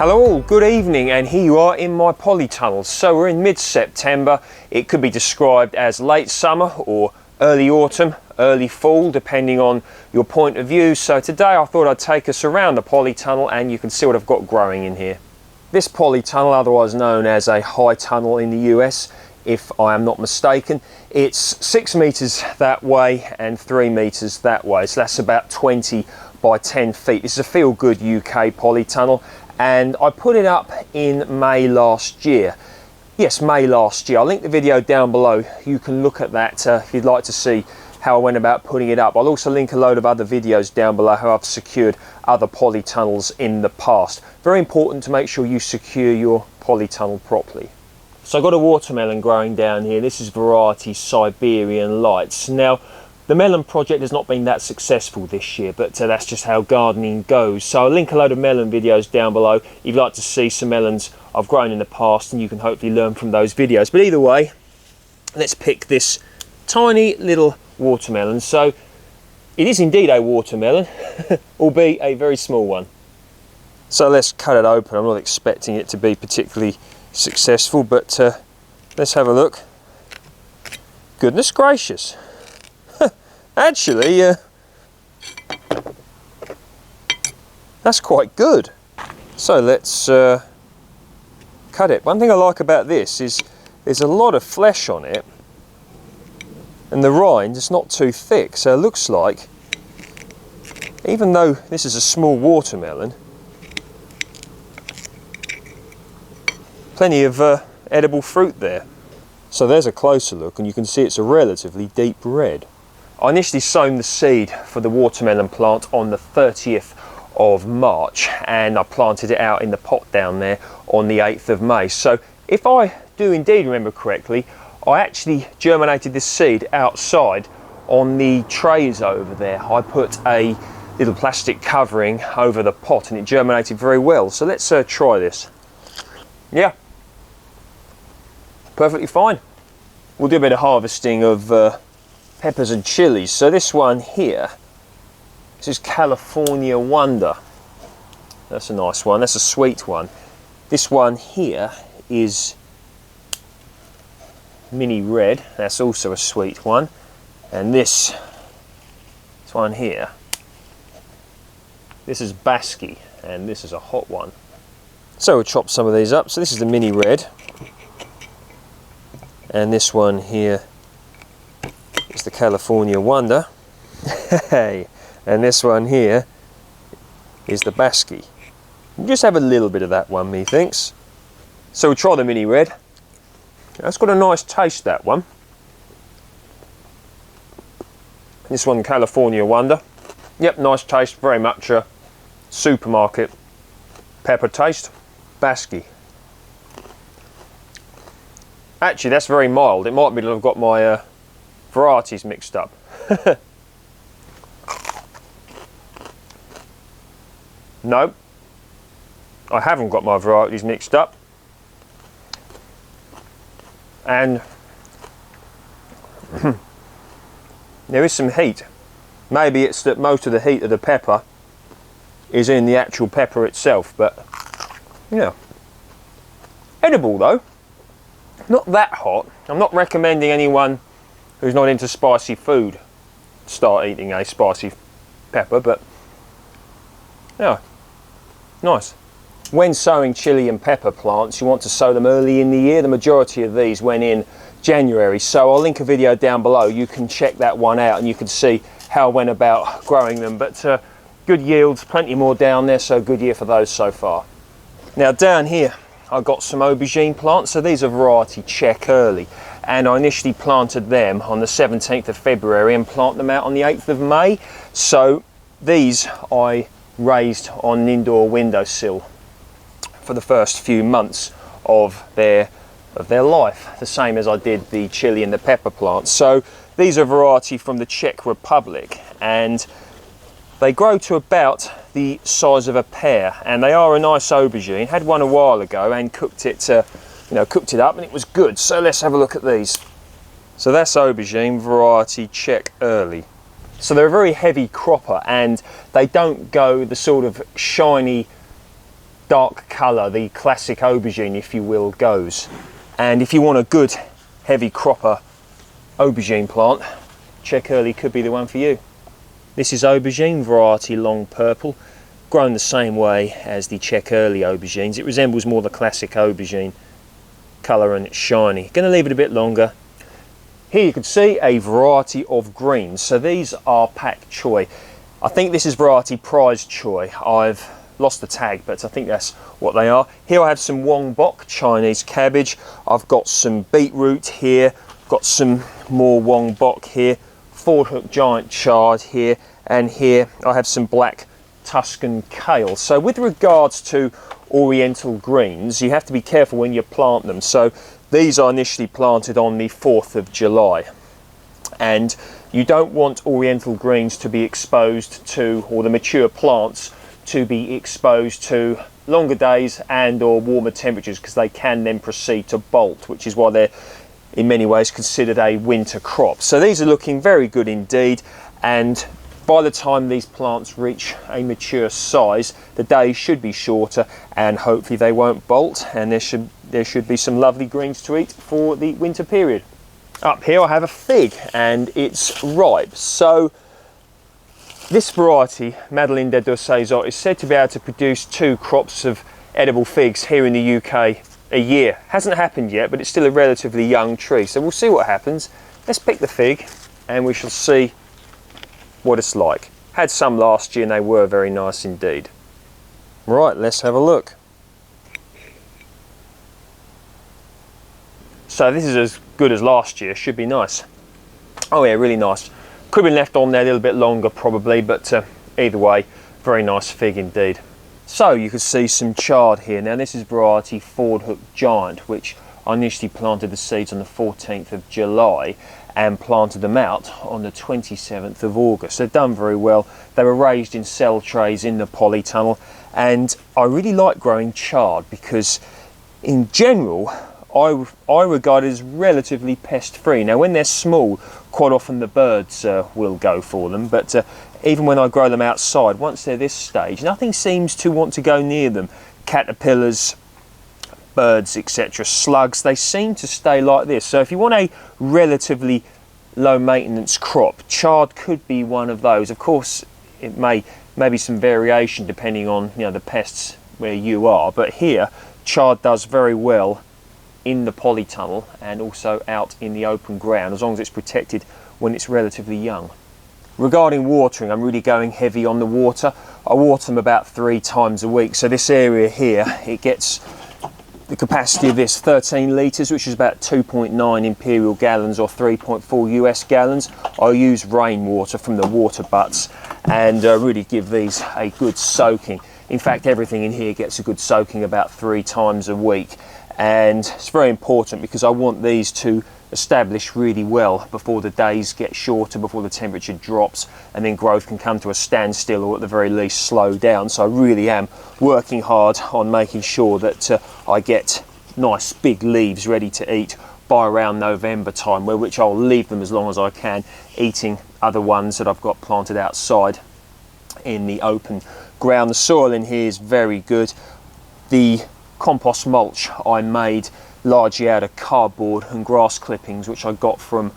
Hello all, good evening, and here you are in my polytunnel. So we're in mid-September. It could be described as late summer or early autumn, early fall, depending on your point of view. So today I thought I'd take us around the polytunnel and you can see what I've got growing in here. This polytunnel, otherwise known as a high tunnel in the US, if I am not mistaken, it's 6 meters that way and 3 meters that way. So that's about 20 by 10 feet. This is a Feel Good UK polytunnel. And I put it up in May last year. Yes, May last year. I'll link the video down below. You can look at that if you'd like to see how I went about putting it up. I'll also link a load of other videos down below how I've secured other polytunnels in the past. Very important to make sure you secure your polytunnel properly. So I've got a watermelon growing down here. This is variety Siberian Lights. Now, the melon project has not been that successful this year, but that's just how gardening goes. So I'll link a load of melon videos down below if you'd like to see some melons I've grown in the past, and you can hopefully learn from those videos. But either way, let's pick this tiny little watermelon. So it is indeed a watermelon, albeit a very small one. So let's cut it open. I'm not expecting it to be particularly successful, but let's have a look. Goodness gracious. Actually, that's quite good. So let's cut it. One thing I like about this is there's a lot of flesh on it, and the rind is not too thick, so it looks like, even though this is a small watermelon, plenty of edible fruit there. So there's a closer look, and you can see it's a relatively deep red. I initially sown the seed for the watermelon plant on the 30th of March, and I planted it out in the pot down there on the 8th of May. So if I do indeed remember correctly, I actually germinated this seed outside on the trays over there. I put a little plastic covering over the pot and it germinated very well. So let's try this. Yeah, perfectly fine. We'll do a bit of harvesting of peppers and chilies. So this one here, this is California Wonder. That's a nice one. That's a sweet one. This one here is Mini Red. That's also a sweet one. And this one here, this is Basky, and this is a hot one. So we'll chop some of these up. So this is the Mini Red, and this one here is the California Wonder. Hey, and this one here is the Basky. Just have a little bit of that one, methinks. So we'll try the Mini Red. That's got a nice taste, that one. This one, California Wonder. Yep, nice taste, very much a supermarket pepper taste. Basky. Actually, that's very mild. It might be that I've got my varieties mixed up. No, I haven't got my varieties mixed up. And there is some heat. Maybe it's that most of the heat of the pepper is in the actual pepper itself, but yeah. Edible though. Not that hot. I'm not recommending anyone who's not into spicy food start eating a spicy pepper, but yeah, nice. When sowing chili and pepper plants, you want to sow them early in the year. The majority of these went in January, so I'll link a video down below. You can check that one out and you can see how I went about growing them, but good yields, plenty more down there, so good year for those so far. Now down here I've got some aubergine plants. So these are variety Czech Early, and I initially planted them on the 17th of February and plant them out on the 8th of May. So these I raised on an indoor windowsill for the first few months of their life, the same as I did the chili and the pepper plants. So these are variety from the Czech Republic, and they grow to about the size of a pear, and they are a nice aubergine. Had one a while ago and cooked it up, and it was good. So let's have a look at these. So that's aubergine variety Czech Early. So they're a very heavy cropper, and they don't go the sort of shiny dark colour, the classic aubergine, if you will, goes. And if you want a good heavy cropper aubergine plant, Chillies could be the one for you. This is aubergine variety long purple, grown the same way as the Chillies aubergines. It resembles more the classic aubergine colour and it's shiny. Going to leave it a bit longer. Here you can see a variety of greens. So these are pak choi. I think this is variety prize choi. I've lost the tag, but I think that's what they are. Here I have some wong bok, Chinese cabbage. I've got some beetroot here, got some more wong bok here, 4-hook giant chard here, and here I have some black Tuscan kale. So with regards to Oriental Greens, you have to be careful when you plant them. So these are initially planted on the 4th of July, and you don't want Oriental Greens to be exposed to, or the mature plants to be exposed to longer days and or warmer temperatures, because they can then proceed to bolt, which is why they're in many ways considered a winter crop. So these are looking very good indeed, and by the time these plants reach a mature size, the days should be shorter and hopefully they won't bolt, and there should be some lovely greens to eat for the winter period. Up here I have a fig and it's ripe. So this variety, Madeleine de Deux-Saisons, is said to be able to produce 2 crops of edible figs here in the UK a year. Hasn't happened yet, but it's still a relatively young tree, so we'll see what happens. Let's pick the fig and we shall see what it's like. Had some last year and they were very nice indeed. Right, let's have a look. So this is as good as last year, should be nice. Oh yeah, really nice. Could have been left on there a little bit longer probably, but either way, very nice fig indeed. So you can see some chard here. Now this is variety 4-hook giant, which I initially planted the seeds on the 14th of July and planted them out on the 27th of August. They've done very well. They were raised in cell trays in the polytunnel, and I really like growing chard because in general I regard it as relatively pest free. Now when they're small, quite often the birds will go for them, but even when I grow them outside, once they're this stage, nothing seems to want to go near them. Caterpillars, birds, etc., slugs, they seem to stay like this. So if you want a relatively low maintenance crop, chard could be one of those. Of course it may be some variation depending on the pests where you are, but here chard does very well in the polytunnel and also out in the open ground, as long as it's protected when it's relatively young. Regarding watering, I'm really going heavy on the water. I water them about 3 times a week. So this area here, it gets the capacity of this 13 litres, which is about 2.9 imperial gallons or 3.4 US gallons. I use rainwater from the water butts and really give these a good soaking. In fact, everything in here gets a good soaking about 3 times a week. And it's very important because I want these to establish really well before the days get shorter, before the temperature drops, and then growth can come to a standstill or at the very least slow down. So I really am working hard on making sure that I get nice big leaves ready to eat by around November time, which I'll leave them as long as I can, eating other ones that I've got planted outside in the open ground. The soil in here is very good. The compost mulch I made largely out of cardboard and grass clippings, which I got from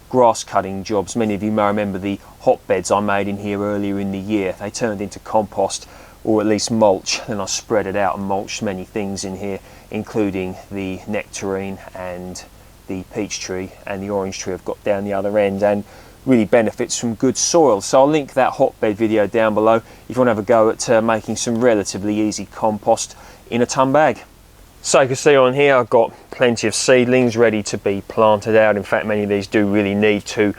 grass cutting jobs. Many of you may remember the hotbeds I made in here earlier in the year. They turned into compost, or at least mulch. Then I spread it out and mulched many things in here, including the nectarine and the peach tree and the orange tree I've got down the other end, and really benefits from good soil. So I'll link that hotbed video down below if you want to have a go at making some relatively easy compost in a ton bag. So you can see on here I've got plenty of seedlings ready to be planted out. In fact, many of these do really need to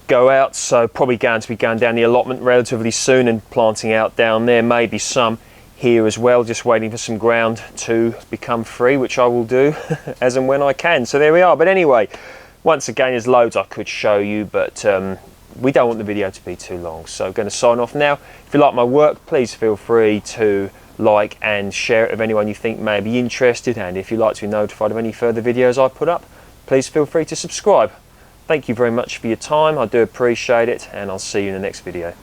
go out, so probably going to be going down the allotment relatively soon and planting out down there. Maybe some here as well, just waiting for some ground to become free, which I will do as and when I can. So there we are. But anyway, once again, there's loads I could show you, but we don't want the video to be too long, so I'm going to sign off now. If you like my work, please feel free to like and share it with anyone you think may be interested, and if you'd like to be notified of any further videos I put up, please feel free to subscribe. Thank you very much for your time, I do appreciate it, and I'll see you in the next video.